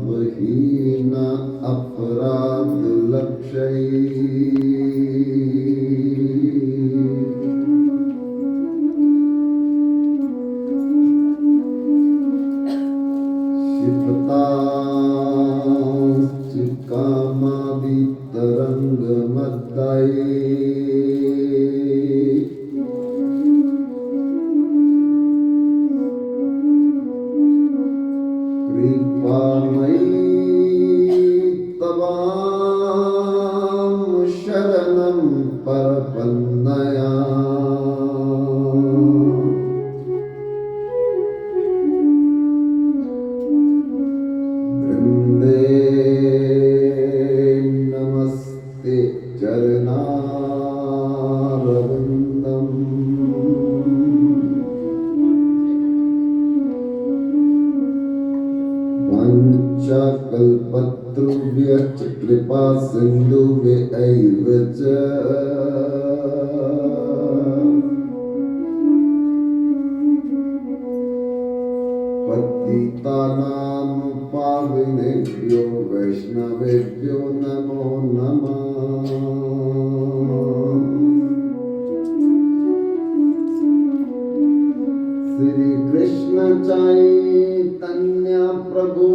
विहीन अपराध लक्षयी क्षिप्ताश्च कामादितरङ्गमद्दये कृपामयी तवां शरणं प्रपन्नया वृन्दे नमस्ते चरणारविन्दम् कल्पतरुभ्यश्च कृपा सिन्धुभ्यैव च पतितानां पावनेभ्यो वैष्णवेभ्यो नमो नमः। श्री कृष्ण चैतन्य प्रभु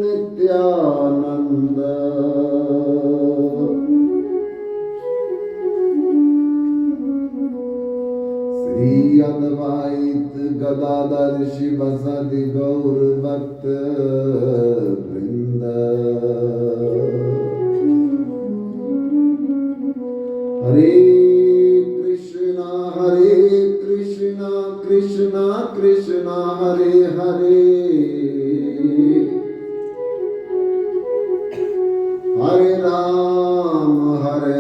नित्यानंद श्री अद्वैत गदाधर शिवसदि गौर भक्त वृंद। हरे कृष्णा कृष्णा कृष्णा हरे हरे हरे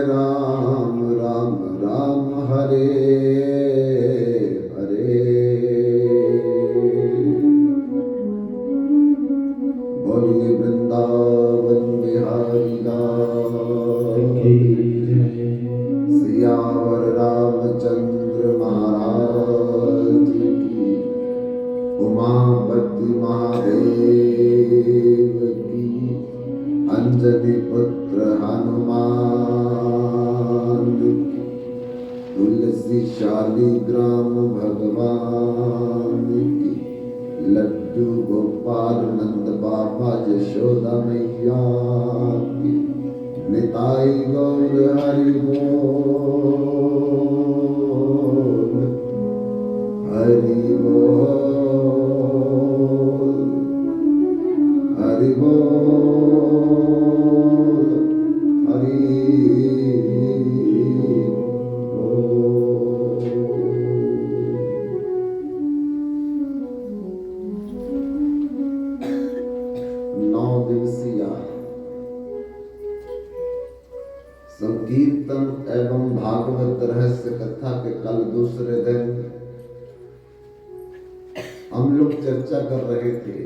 राम राम राम हरे हरे। बोलिए वृंदावन बिहारी लाल सियावर रामचंद्र महाराज की। उमापति महादेव की। अंजनी पुत्र हनुमान की। तुलसी शालिग्राम भगवान की। लड्डू गोपाल नंद बाबा यशोदा मैया की। निताई गौर हरि बोल हरि बोल हरि बोल हरि बोल। 9 दिवसीय संकीर्तन एवं भागवत रहस्य कथा के कल दूसरे दिन हम लोग चर्चा कर रहे थे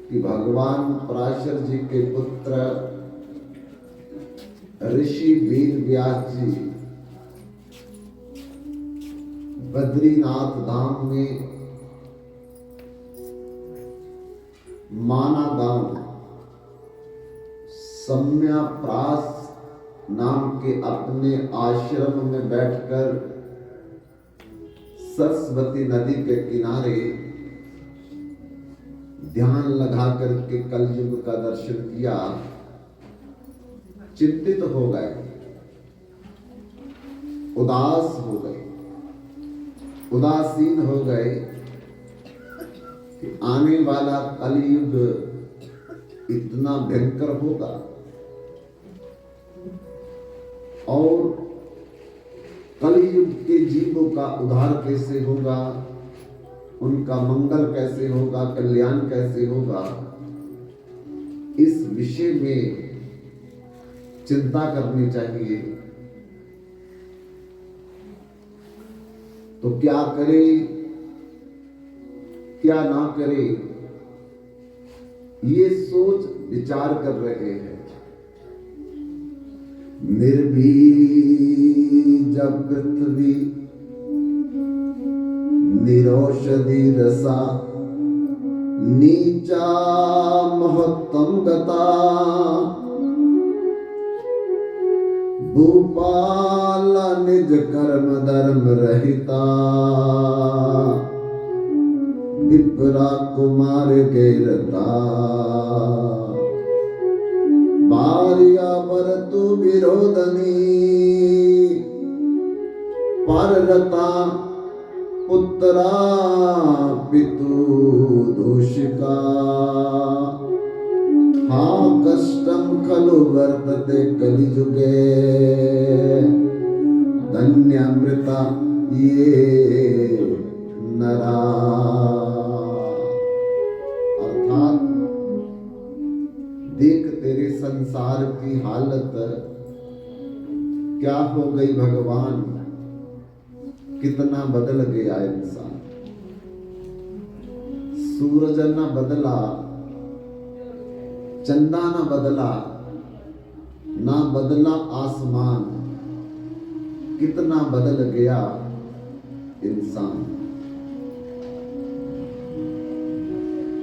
कि भगवान पराशर जी के पुत्र ऋषि वेद व्यास जी बद्रीनाथ धाम में माना दान सम्याप्रास नाम के अपने आश्रम में बैठकर सरस्वती नदी के किनारे ध्यान लगा करके कलयुग का दर्शन किया। चिंतित हो गए, उदास हो गए, उदासीन हो गए कि आने वाला कलयुग इतना भयंकर होगा और कलयुग के जीवों का उद्धार कैसे होगा, उनका मंगल कैसे होगा, कल्याण कैसे होगा, इस विषय में चिंता करनी चाहिए। तो क्या करे क्या ना करे, ये सोच विचार कर रहे हैं। निर्बीज पृथ्वी निरौषधि रसा नीचा महत्तम गता भूपाल निज कर्म धर्म रहिता विप्रा कुमार गेरता भार्या बरतु विरोधनी पररता पुत्रा पितु दोषिका हा कष्टम खलु वर्तते कलिजुगे धन्यामृता ये नरा। अर्थात देख तेरे संसार की हालत क्या हो गई भगवान, कितना बदल गया इंसान। सूरज न बदला, चंदा न बदला, ना बदला आसमान, कितना बदल गया इंसान।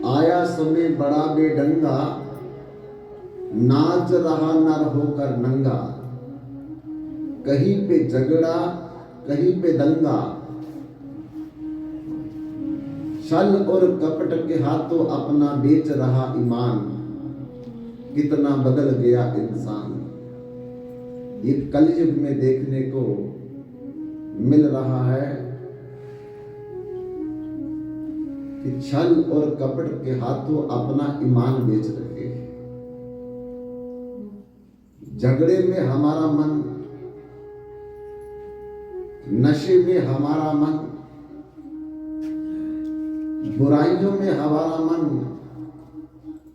आया समय बड़ा बेढंगा, नाच रहा नर होकर नंगा। कहीं पे झगड़ा, कहीं पे दंगा, छल और कपट के हाथों अपना बेच रहा ईमान। कितना बदल गया इंसान। ये कलयुग में देखने को मिल रहा है कि छल और कपट के हाथों अपना ईमान बेच रहे हैं। झगड़े में हमारा मन, नशे में हमारा मन, बुराइयों में हमारा मन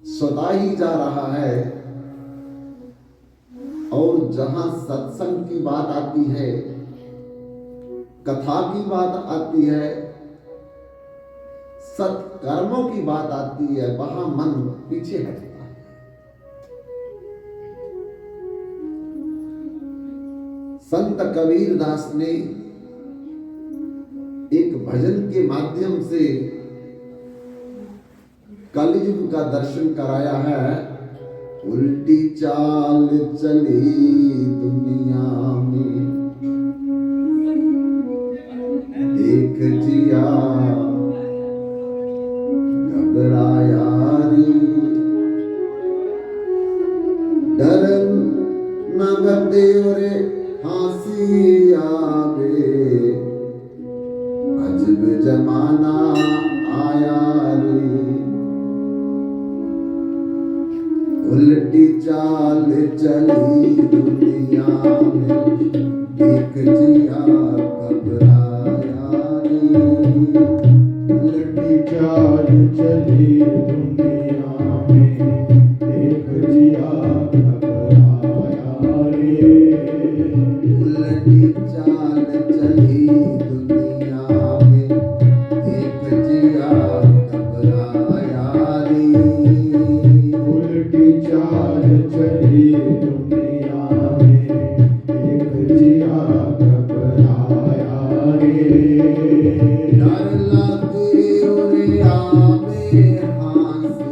सदा ही जा रहा है। और जहां सत्संग की बात आती है, कथा की बात आती है, सत्कर्मों की बात आती है, वहां मन पीछे हटता है। संत कबीर दास ने एक भजन के माध्यम से कलयुग का दर्शन कराया है। उल्टी चाल चली दुनिया में, देख जिया घबराया रे। डर न गते रे फांसी आवे, अजब जमाना आया रे। उल्टी चाल चली दुनिया में, देख जिया घबराया रे। उल्टी चाल चली दुनिया में, देख जिया घबराया रे। उल्टी चाल चली दुनिया में, देख जिया घबराया रे। उल्टी चाल चली दुनिया में, देख जिया घबराया रे। डर लगे और आवे हांसी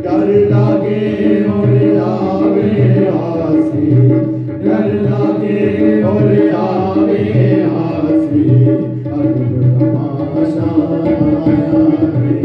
डर लागे और आवे आसी, डर लागे और आवे आसी, अद्भुत तमाशा आया रे।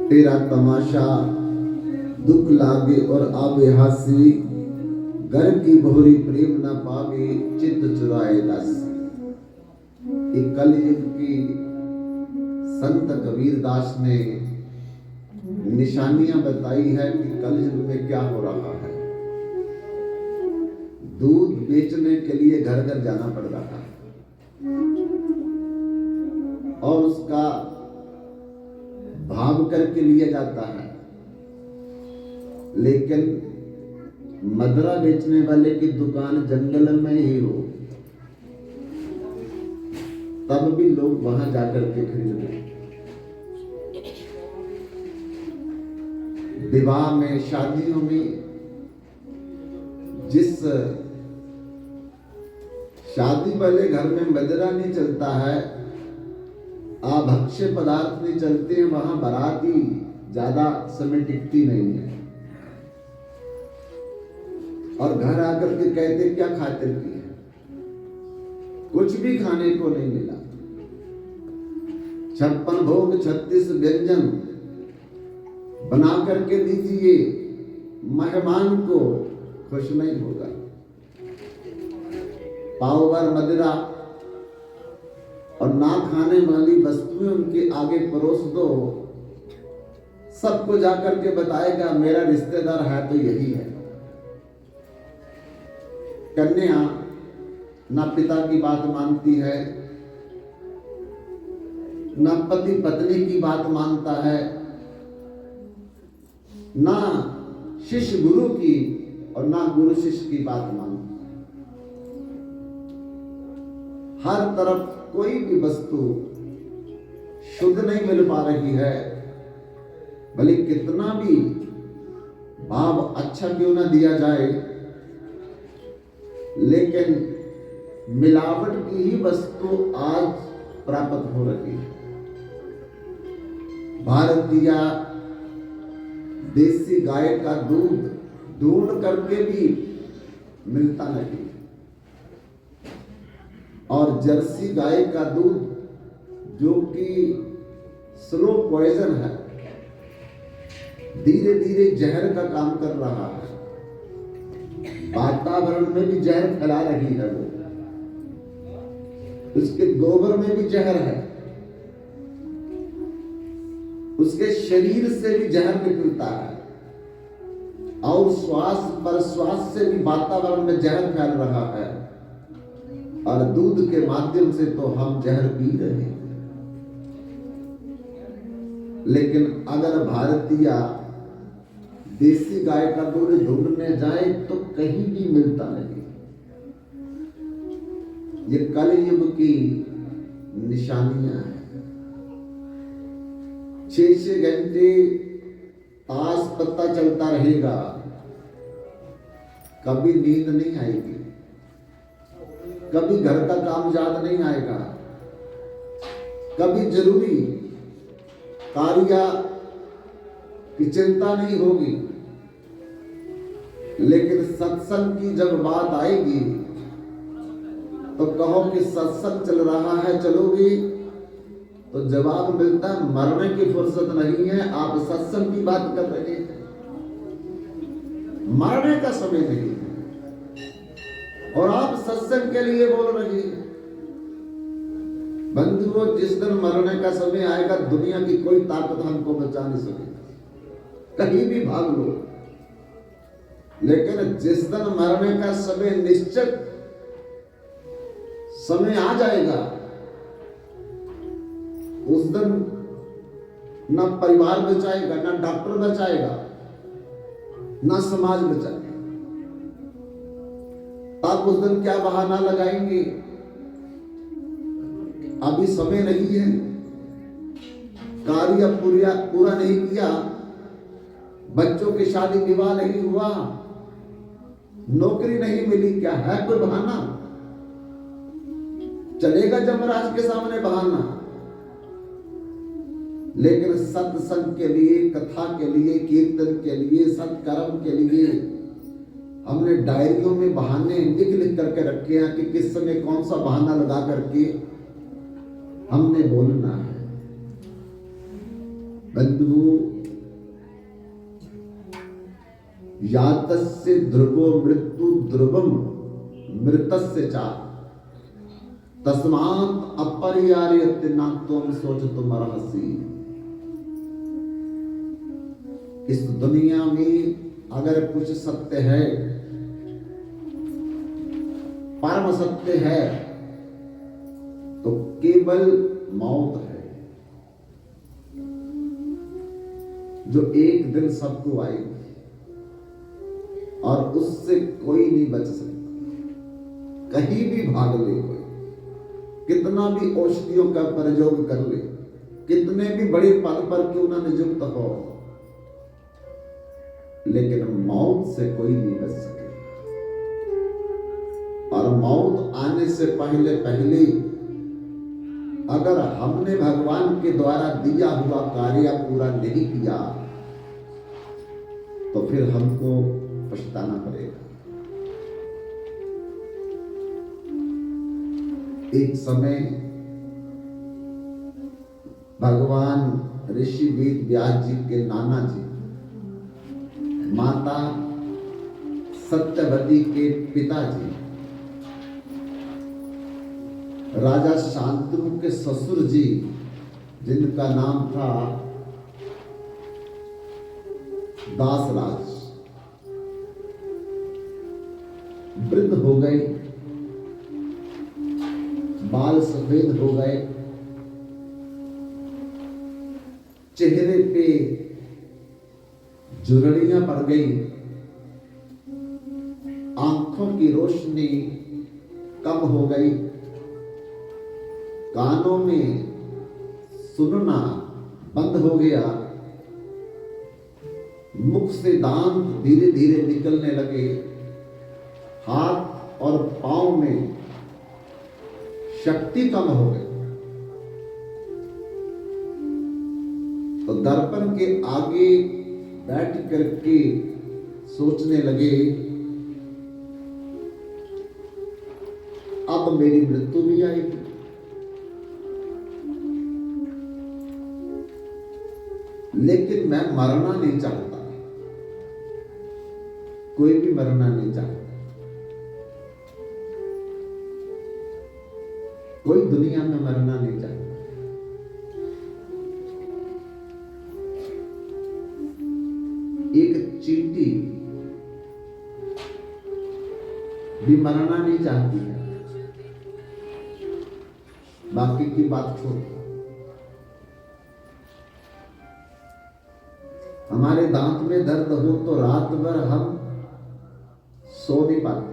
तेरा तमाशा दुख लागे और आवे हासी, घर की भोरी प्रेम न पावे, चित्त चुराए दास। एक कलयुग की संत कबीर दास ने निशानियां बताई है कि कलयुग में क्या हो रहा है। दूध बेचने के लिए घर घर जाना पड़ रहा है और उसका भाव करके लिया जाता है, लेकिन मदरा बेचने वाले की दुकान जंगल में ही हो तब भी लोग वहां जाकर के खरीदते हैं। विवाह में, शादियों में जिस शादी वाले घर में मदरा नहीं चलता है, भक्ष्य पदार्थ नहीं चलते हैं, वहां बाराती ज्यादा समय टिकती नहीं है और घर आकर के कहते क्या खातिर की है, कुछ भी खाने को नहीं मिला। 56 भोग 36 व्यंजन बना करके दीजिए, मेहमान को खुश नहीं होगा। पाव भर मदिरा और ना खाने वाली वस्तुएं उनके आगे परोस दो, सबको जाकर के बताएगा मेरा रिश्तेदार है तो यही है। कन्या ना पिता की बात मानती है, ना पति पत्नी की बात मानता है, ना शिष्य गुरु की और ना गुरु शिष्य की बात मानता है। हर तरफ कोई भी वस्तु शुद्ध नहीं मिल पा रही है, भले कितना भी भाव अच्छा क्यों ना दिया जाए, लेकिन मिलावट की ही वस्तु आज प्राप्त हो रही है। भारतीय देसी गाय का दूध ढूंढ करके भी मिलता नहीं, और जर्सी गाय का दूध जो कि स्लो पॉइजन है, धीरे धीरे जहर का काम कर रहा है, वातावरण में भी जहर फैला रही है। वो उसके गोबर में भी जहर है, उसके शरीर से भी जहर निकलता है, और श्वास पर श्वास से भी वातावरण में जहर फैल रहा है, और दूध के माध्यम से तो हम जहर पी रहे हैं। लेकिन अगर भारतीय देसी गाय का दूध ढूंढने जाए तो कहीं भी मिलता नहीं। ये कलयुग की निशानियां हैं। 6-6 घंटे ताश पत्ता चलता रहेगा, कभी नींद नहीं आएगी, कभी घर का काम याद नहीं आएगा, कभी जरूरी कार्य की चिंता नहीं होगी। लेकिन सत्संग की जब बात आएगी तो कहो कि सत्संग चल रहा है, चलोगी? तो जवाब मिलता है मरने की फुर्सत नहीं है, आप सत्संग की बात कर रहे हैं, मरने का समय नहीं है और आप सत्संग के लिए बोल रहे हैं। बंधुओं, जिस दिन मरने का समय आएगा दुनिया की कोई ताकत हमको बचा नहीं सकेगी, कहीं भी भाग लो, लेकिन जिस दिन मरने का समय निश्चित समय आ जाएगा, उस दिन ना परिवार बचाएगा, ना डॉक्टर बचाएगा, ना समाज बचाएगा। आप उस दिन क्या बहाना लगाएंगे? अभी समय नहीं है, कार्य पूरा नहीं किया, बच्चों की शादी विवाह नहीं हुआ, नौकरी नहीं मिली, क्या है कोई बहाना? चलेगा जमराज के सामने बहाना। लेकिन सत्संग के लिए, कथा के लिए, कीर्तन के लिए, सत्कर्म के लिए हमने डायरियों में बहाने लिख करके रखे हैं कि किस समय कौन सा बहाना लगा करके हमने बोलना है। बंधु, यातस्य ध्रुवो मृत्यु ध्रुवम मृतस्य चा तस्मात् अपरिहार्यते न त्वं शोचितुम् अर्हसि। इस दुनिया में अगर कुछ सत्य है, परम सत्य है, तो केवल मौत है, जो एक दिन सबको आएगी और उससे कोई नहीं बच सकता। कहीं भी भाग ले कोई, कितना भी औषधियों का प्रयोग कर ले, कितने भी बड़े पद पर क्यों ना नियुक्त हो, लेकिन मौत से कोई नहीं बच सके। और मौत आने से पहले पहले अगर हमने भगवान के द्वारा दिया हुआ कार्य पूरा नहीं किया तो फिर हमको पछताना पड़ेगा। एक समय भगवान ऋषि वेद व्यास जी के नाना जी माता सत्यवती के पिताजी राजा शांतनु के ससुर जी, जिनका नाम था दासराज वृद्ध हो गए, बाल सफेद हो गए, चेहरे पे झुर्रियां पड़ गई, आंखों की रोशनी कम हो गई, कानों में सुनना बंद हो गया, मुख से दांत धीरे धीरे निकलने लगे, हाथ और पांव में शक्ति कम हो गई। तो दर्पण के आगे बैठ करके सोचने लगे, अब मेरी मृत्यु भी आएगी। लेकिन मैं मरना नहीं चाहता, कोई भी मरना नहीं चाहता, कोई दुनिया में मरना नहीं चाहता। एक चींटी भी मरना नहीं चाहती है, बाकी की बात छोड़। हमारे दांत में दर्द हो तो रात भर हम सो नहीं पाते,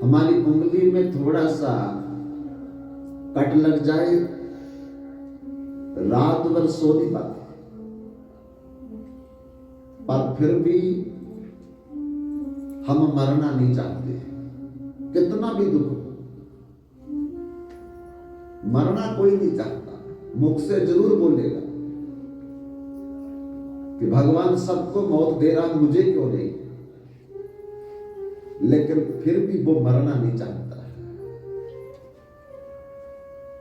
हमारी उंगली में थोड़ा सा कट लग जाए, रात भर सो नहीं पाते, पर फिर भी हम मरना नहीं चाहते। कितना भी दुख हो, मरना कोई नहीं चाहता। मुख से जरूर बोलेगा कि भगवान सबको मौत दे रहा, मुझे क्यों नहीं, लेकिन फिर भी वो मरना नहीं चाहता,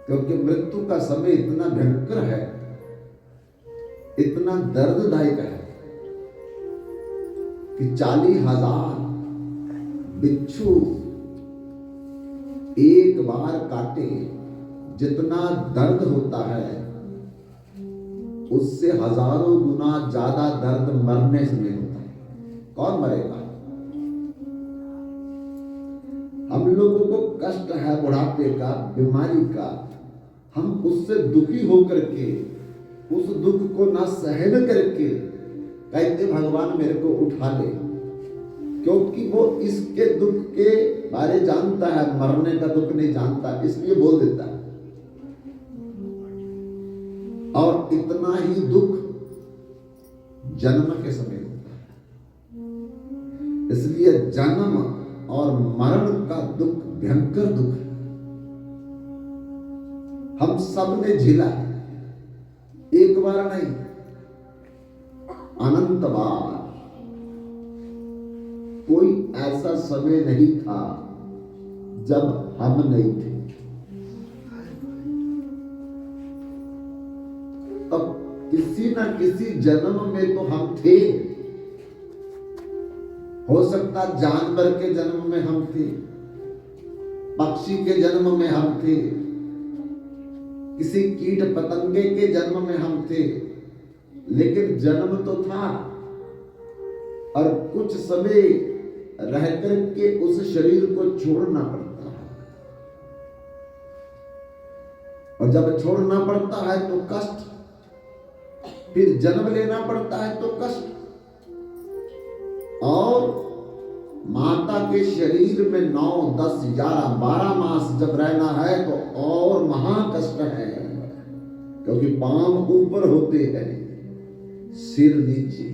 क्योंकि मृत्यु का समय इतना भयंकर है, इतना दर्ददायक है कि 40,000 बिच्छू एक बार काटे, जितना दर्द होता है उससे हजारों गुना ज्यादा दर्द मरने से नहीं होता है। कौन मरेगा? हम लोगों को कष्ट है बुढ़ापे का, बीमारी का, हम उससे दुखी होकर के उस दुख को ना सहन करके कहते भगवान मेरे को उठा ले, क्योंकि वो इसके दुख के बारे जानता है, मरने का दुख नहीं जानता, इसलिए बोल देता है। और इतना ही दुख जन्म के समय होता है, इसलिए जन्म और मरण का दुख भयंकर दुख है, हम सब ने झेला है, एक बार नहीं अनंत बार। कोई ऐसा समय नहीं था जब हम नहीं थे। तब किसी न किसी जन्म में तो हम थे, हो सकता जानवर के जन्म में हम थे, पक्षी के जन्म में हम थे, किसी कीट पतंगे के जन्म में हम थे, लेकिन जन्म तो था। और कुछ समय रह करके उस शरीर को छोड़ना पड़ता है, और जब छोड़ना पड़ता है तो कष्ट, फिर जन्म लेना पड़ता है तो कष्ट, और माता के शरीर में 9, 10, 11, 12 मास जब रहना है तो और महाकष्ट है, क्योंकि पांव ऊपर होते हैं, सिर नीचे,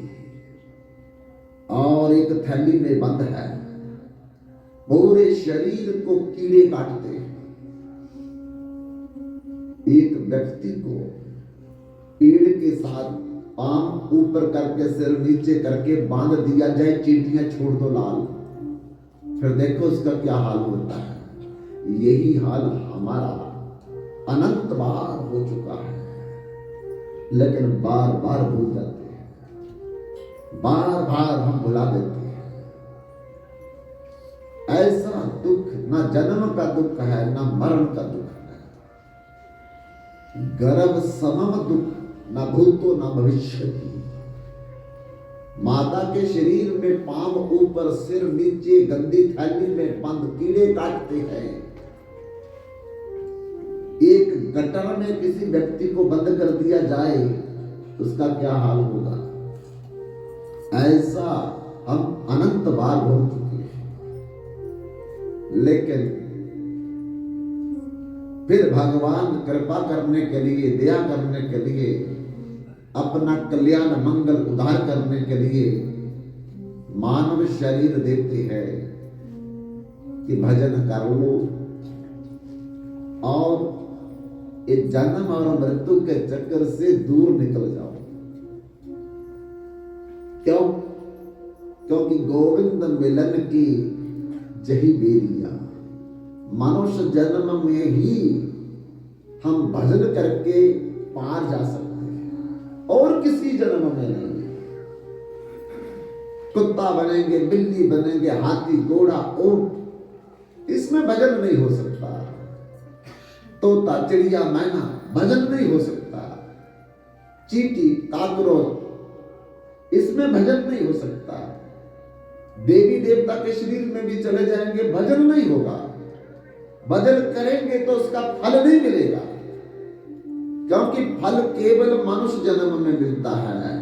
और एक थैली में बंद है, पूरे शरीर को कीड़े काटते हैं। एक व्यक्ति को पेड़ के साथ पांव ऊपर करके सिर नीचे करके बांध दिया जाए, चींटियां छोड़ दो लाल, फिर देखो उसका क्या हाल होता है। यही हाल हमारा अनंत बार हो चुका है, लेकिन बार बार भूल जाते हैं, बार बार हम भुला देते हैं। ऐसा दुख ना जन्म का दुख है, ना मरण का दुख है, गर्भ समम दुख न भूतो न भविष्यति। माता के शरीर में पांव ऊपर सिर नीचे गंदी थैली में बंद कीड़े काटते हैं। एक गटर में किसी व्यक्ति को बंद कर दिया जाए उसका क्या हाल होगा। ऐसा हम अनंत बार हो चुके हैं। लेकिन फिर भगवान कृपा करने के लिए, दया करने के लिए, अपना कल्याण मंगल उद्धार करने के लिए मानव शरीर देते हैं कि भजन कर लो और इस जन्म और मृत्यु के चक्कर से दूर निकल जाओ। क्यों? क्योंकि गोविंद मिलन की जही बेरिया, मनुष्य जन्म में ही हम भजन करके पार जा सकते हैं और किसी जन्म में नहीं। कुत्ता बनेंगे, बिल्ली बनेंगे, हाथी, घोड़ा, ऊंट, इसमें भजन नहीं हो सकता। तोता, चिड़िया, मैना, भजन नहीं हो सकता। चींटी, काकरोच, इसमें भजन नहीं हो सकता। देवी देवता के शरीर में भी चले जाएंगे, भजन नहीं होगा। भजन करेंगे तो उसका फल नहीं मिलेगा, क्योंकि फल केवल मनुष्य जन्म में मिलता है।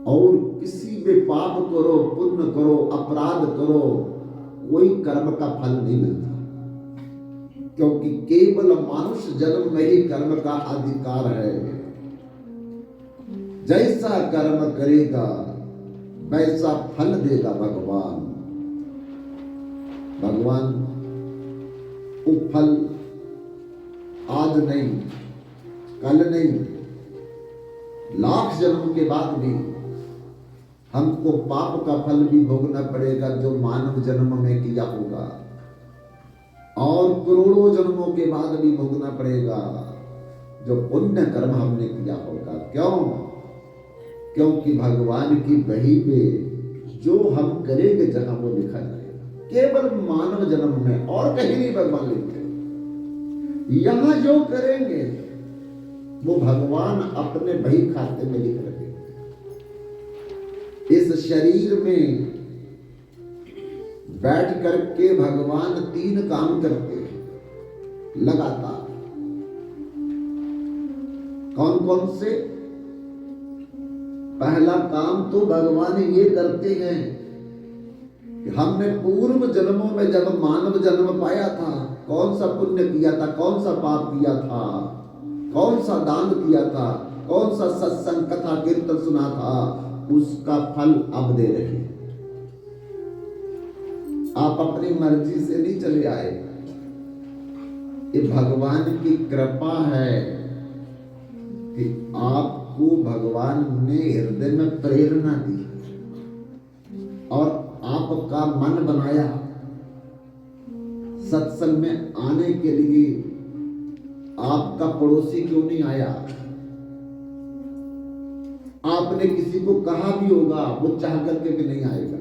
और किसी में पाप करो, पुण्य करो, अपराध करो, कोई कर्म का फल नहीं मिलता, क्योंकि केवल मनुष्य जन्म में ही कर्म का अधिकार है। जैसा कर्म करेगा वैसा फल देगा भगवान। भगवान वो फल आज नहीं, कल नहीं, लाख जन्म के बाद भी हमको पाप का फल भी भोगना पड़ेगा जो मानव जन्म में किया होगा, और करोड़ों जन्मों के बाद भी भोगना पड़ेगा जो पुण्य कर्म हमने किया होगा। क्यों? क्योंकि भगवान की वही में जो हम करेंगे जहां वो लिखा जाएगा, केवल मानव जन्म में, और कहीं नहीं भगवान लिखते। यहां जो करेंगे वो भगवान अपने बही खाते में लिख रहे। इस शरीर में बैठ करके भगवान 3 काम करते हैं लगातार। कौन कौन से? पहला काम तो भगवान ये करते हैं कि हमने पूर्व जन्मों में जब मानव जन्म पाया था, कौन सा पुण्य किया था, कौन सा पाप किया था, कौन सा दान किया था, कौन सा सत्संग कथा कीर्तन सुना था, उसका फल अब दे रहे। आप अपनी मर्जी से नहीं चले आए, ये भगवान की कृपा है कि आपको भगवान ने हृदय में प्रेरणा दी और आपका मन बनाया सत्संग में आने के लिए। आपका पड़ोसी क्यों नहीं आया? आपने किसी को कहा भी होगा, वो चाह करके भी नहीं आएगा,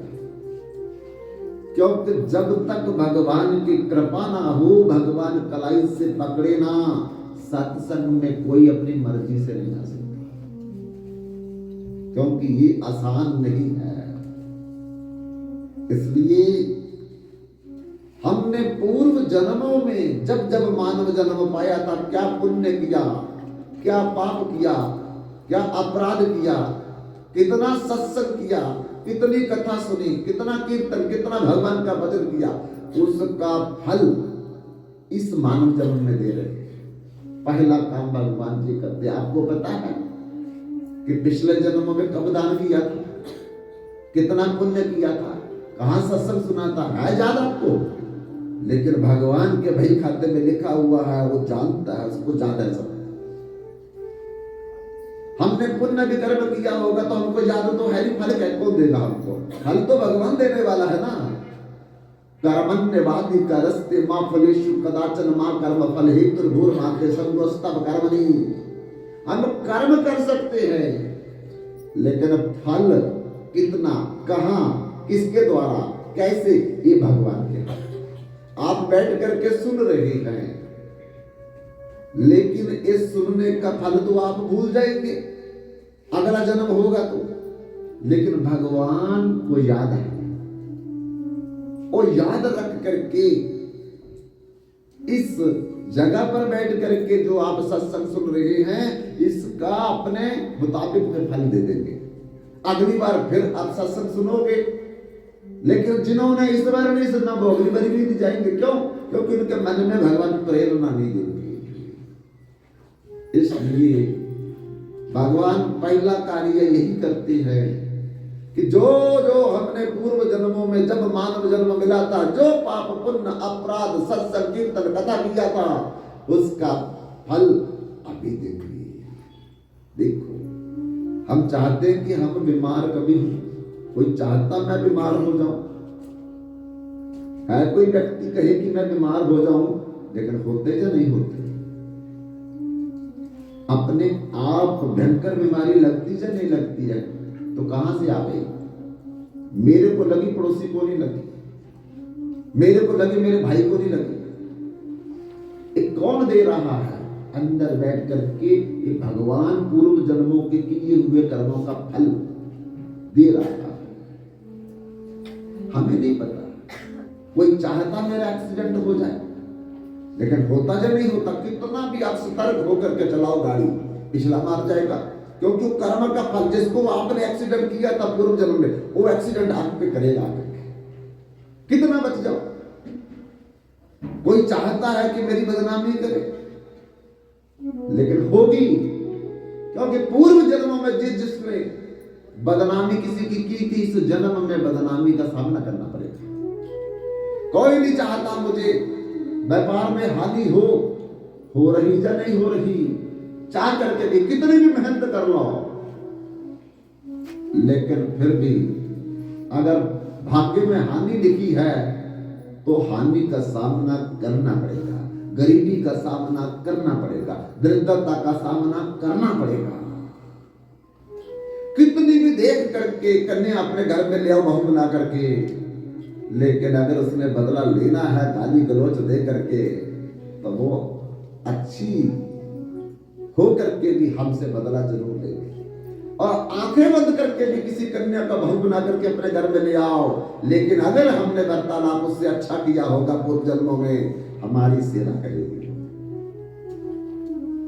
क्योंकि जब तक भगवान की कृपा ना हो, भगवान कलाई से पकड़े ना, सत्संग में कोई अपनी मर्जी से नहीं आ सकता, क्योंकि ये आसान नहीं है। इसलिए हमने पूर्व जन्मों में जब जब मानव जन्म पाया था, क्या पुण्य किया, क्या पाप किया, क्या अपराध किया, कितना सत्संग किया, कितनी कथा सुनी, कितना कीर्तन, कितना भगवान का भजन किया, उसका फल इस मानव जन्म में दे रहे। पहला काम भगवान जी करते। आपको पता है कि पिछले जन्म में कब दान किया था, कितना पुण्य किया था, कहां सत्संग सुना था, है याद आपको? लेकिन भगवान के भई खाते में लिखा हुआ है, वो जानता है, उसको याद है सब। हमने पुण्य भी कर्म किया होगा तो हमको याद तो है नहीं, फल कौन देगा हमको? फल तो भगवान देने वाला है ना। कर्मण्यवादी करस्ते मां फलेषु कदाचन मां कर्म फल हेतु भूर माते संगोस्तव कर्मणि। हम कर्म कर सकते हैं, लेकिन फल कितना, कहां, किसके द्वारा, कैसे, ये भगवान के हाथ। आप बैठ करके सुन रहे हैं, लेकिन इस सुनने का फल तो आप भूल जाएंगे अगला जन्म होगा तो। लेकिन भगवान को याद है, और याद रख करके इस जगह पर बैठ करके जो आप सत्संग सुन रहे हैं, इसका अपने मुताबिक में फल दे देंगे। अगली बार फिर आप सत्संग सुनोगे, लेकिन जिन्होंने इस बार नहीं सुनना वो अगली बार भी नहीं जाएंगे। क्यों? क्योंकि उनके मन में भगवान प्रेरणा नहीं देंगे। इसलिए भगवान पहला कार्य यही करते हैं कि जो जो हमने पूर्व जन्मों में जब मानव जन्म मिला था, जो पाप पुण्य अपराध सत्संग कीर्तन कथा किया था, उसका फल अभी देंगे। देखो, हम चाहते हैं कि हम बीमार कभी हो, कोई चाहता मैं बीमार हो जाऊं? है कोई व्यक्ति कहे कि मैं बीमार हो जाऊं? लेकिन होते या नहीं होते? अपने आप भयंकर बीमारी लगती या नहीं लगती है? तो कहां से आ गई? मेरे को लगी, पड़ोसी को नहीं लगी, मेरे को लगी, मेरे भाई को नहीं लगी। ये कौन दे रहा है? अंदर बैठ करके ये भगवान पूर्व जन्मों के किए हुए कर्मों का फल दे रहा है। हमें नहीं पता। कोई चाहता मेरा एक्सीडेंट हो जाए, लेकिन होता या नहीं होता? कितना भी आप सतर्क होकर के चलाओ गाड़ी, पिछला मार जाएगा। क्योंकि कर्म का फल, जिसको आपने एक्सीडेंट किया था पूर्व जन्म में, वो एक्सीडेंट आप पे करेगा। कितना बच जाओ। कोई चाहता है कि मेरी बदनामी करे, लेकिन होगी। क्योंकि पूर्व जन्मों में जिसने बदनामी किसी की थी, इस जन्म में बदनामी का सामना करना पड़ेगा। कोई नहीं चाहता मुझे व्यापार में हानि हो रही या नहीं हो रही, चाह करके भी कितनी भी मेहनत कर लो, लेकिन फिर भी अगर भाग्य में हानि लिखी है तो हानि का सामना करना पड़ेगा, गरीबी का सामना करना पड़ेगा, दरिद्रता का सामना करना पड़ेगा। कितनी भी देख करके कन्या अपने घर में ले आओ बहू बना करके, लेकिन अगर उसने बदला लेना है गाली गलौच दे करके, तो वो अच्छी हो करके भी हमसे बदला जरूर लेगी। और आंखें बंद करके भी किसी कन्या का बहू बना करके अपने घर में ले आओ, लेकिन अगर हमने वार्तालाप उससे अच्छा किया होगा पूर्व जन्मों में, हमारी सेवा करेगी।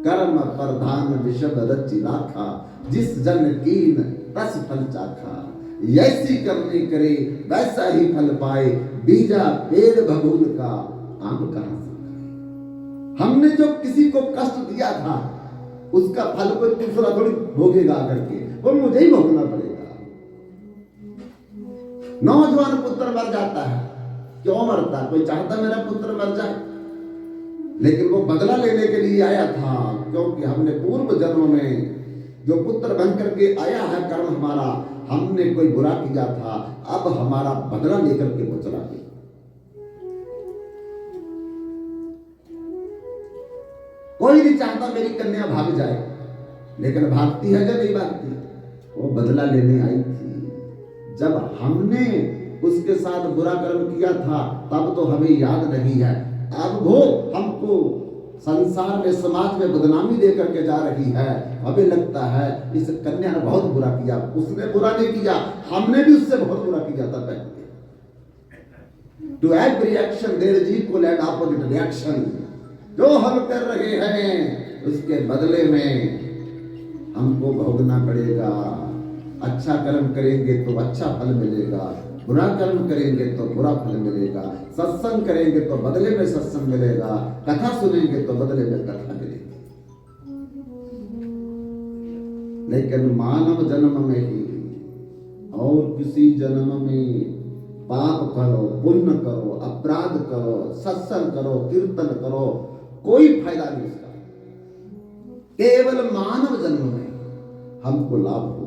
कर्म प्रधान विषद रचि राखा, जिस जन कीन तस फल चाखा। ऐसी करनी करे वैसा ही फल पाए, बीजा पेड़ बबूल का आम कहां से। हमने जो किसी को कष्ट दिया था, उसका फल कोई दूसरा थोड़ी भोगेगा करके, वो मुझे ही भोगना पड़ेगा। नौजवान पुत्र मर जाता है, क्यों मरता? कोई चाहता मेरा पुत्र मर जाए, लेकिन वो बदला लेने के लिए आया था। क्योंकि हमने पूर्व जन्म में जो पुत्र बन करके आया है, कर्म हमारा, हमने कोई बुरा किया था, अब हमारा बदला लेकर के वो चला गया। कोई नहीं चाहता मेरी कन्या भाग जाए, लेकिन भागती है या नहीं भागती? वो बदला लेने आई थी। जब हमने उसके साथ बुरा कर्म किया था, तब तो हमें याद नहीं है। अब वो हमको संसार में, समाज में बदनामी दे करके जा रही है। हमें लगता है इस कन्या ने बहुत बुरा किया। उसने बुरा नहीं किया, हमने भी उससे बहुत बुरा किया था पहले। To every action there is equal and opposite reaction। जो हम कर रहे हैं उसके बदले में हमको भोगना पड़ेगा। अच्छा कर्म करेंगे तो अच्छा फल मिलेगा, बुरा कर्म करेंगे तो बुरा फल मिलेगा। सत्संग करेंगे तो बदले में सत्संग मिलेगा, कथा सुनेंगे तो बदले में कथा मिलेगी। लेकिन मानव जन्म में ही और किसी जन्म में पाप करो, पुण्य करो, अपराध करो, सत्संग करो, कीर्तन करो, कोई फायदा नहीं इसका। केवल मानव जन्म में हमको लाभ होगा।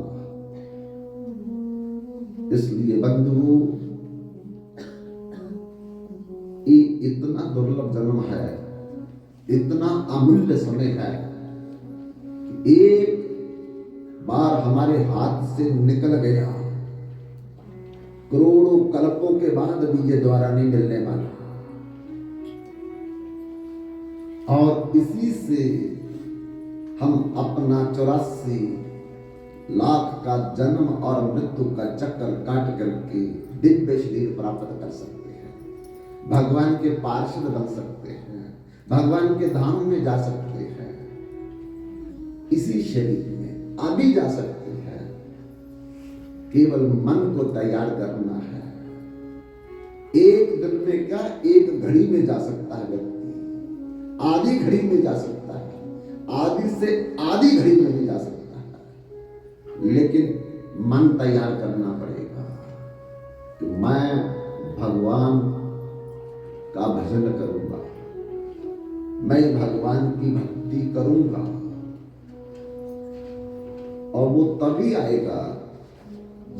इसलिए बंधु, ये इतना दुर्लभ जन्म है, इतना अमूल्य समय है कि एक बार हमारे हाथ से निकल गया, करोड़ों कल्पों के बाद भी ये द्वारा नहीं मिलने वाला। और इसी से हम अपना 84 लाख का जन्म और मृत्यु का चक्कर काट करके दिव्य शरीर प्राप्त कर सकते हैं, भगवान के पार्षद बन सकते हैं, भगवान के धाम में जा सकते हैं। इसी शरीर में अभी जा सकते हैं, केवल मन को तैयार करना है। एक दिन में क्या, एक घड़ी में जा सकता है व्यक्ति, आधी घड़ी में जा सकता है, आधी से आधी घड़ी में भी जा सकता है, लेकिन मन तैयार करना पड़ेगा कि मैं भगवान का भजन करूंगा, मैं भगवान की भक्ति करूंगा। और वो तभी आएगा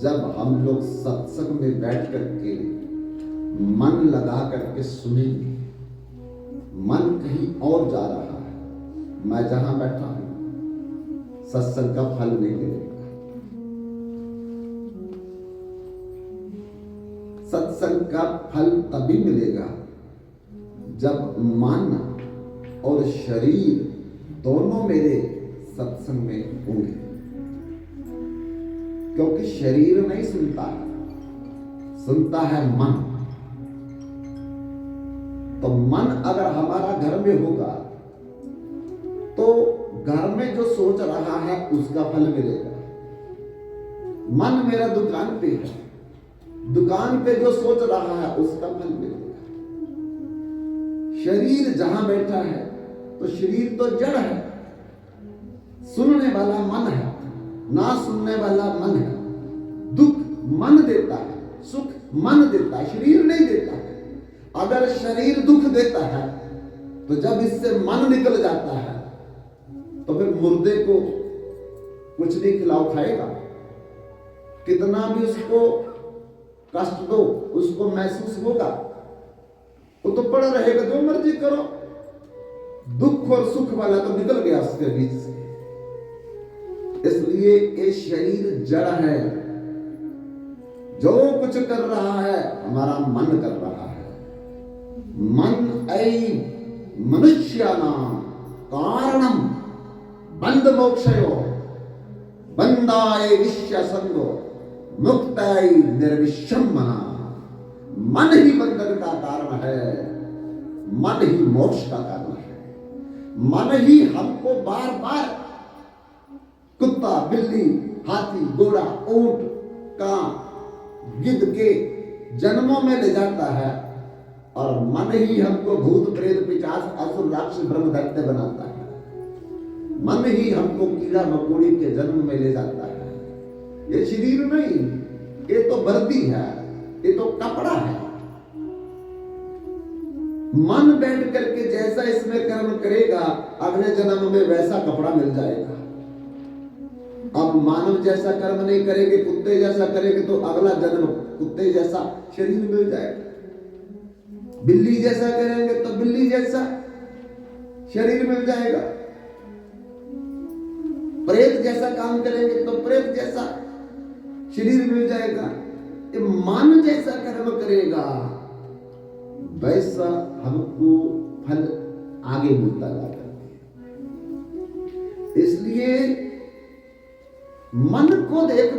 जब हम लोग सत्संग में बैठ करके मन लगा करके सुनेंगे। मन कहीं और जा रहा है, मैं जहां बैठा हूं सत्संग का फल नहीं मिलेगा। सत्संग का फल तभी मिलेगा जब मन और शरीर दोनों मेरे सत्संग में होंगे, क्योंकि शरीर नहीं सुनता है, सुनता है मन। तो मन अगर हमारा घर में होगा तो घर में जो सोच रहा है उसका फल मिलेगा। मन मेरा दुकान पे है, दुकान पे जो सोच रहा है उसका फल मिलेगा। शरीर जहां बैठा है तो शरीर तो जड़ है, सुनने वाला मन है, ना सुनने वाला मन है। दुख मन देता है, सुख मन देता है, शरीर नहीं देता है। अगर शरीर दुख देता है तो जब इससे मन निकल जाता है तो फिर मुर्दे को कुछ नहीं खिलाओ खाएगा, कितना भी उसको कष्ट दो उसको महसूस होगा, वो तो पड़ा रहेगा, जो मर्जी करो। दुख और सुख वाला तो निकल गया उसके बीच से। इसलिए ये शरीर जड़ है, जो कुछ कर रहा है हमारा मन कर रहा है। मन ऐ मनुष्यानां कारणम बंध मोक्षयो बंधाय विश्य संगो मुक्ताय निर्विषम्मना। मन ही बंधन का कारण है, मन ही मोक्ष का कारण है। मन ही हमको बार बार कुत्ता, बिल्ली, हाथी, घोड़ा, ऊंट, कां, गिद्ध के जन्मों में ले जाता है, और मन ही हमको भूत, प्रेत, पिशाच, असुर, राक्षस, ब्रह्म, दैत्य बनाता है। मन ही हमको कीड़ा मकोड़ी के जन्म में ले जाता है। ये शरीर नहीं, ये तो वर्दी है, ये तो कपड़ा है। मन बैठ करके जैसा इसमें कर्म करेगा अगले जन्म में वैसा कपड़ा मिल जाएगा। अब मानव जैसा कर्म नहीं करेंगे, कुत्ते जैसा करेंगे तो अगला जन्म कुत्ते जैसा शरीर मिल जाएगा। बिल्ली जैसा करेंगे तो बिल्ली जैसा शरीर मिल जाएगा। प्रेत जैसा काम करेंगे तो प्रेत जैसा शरीर मिल जाएगा। ये मन जैसा कर्म करेगा वैसा हमको फल आगे मिलता जाता है। इसलिए मन को देखना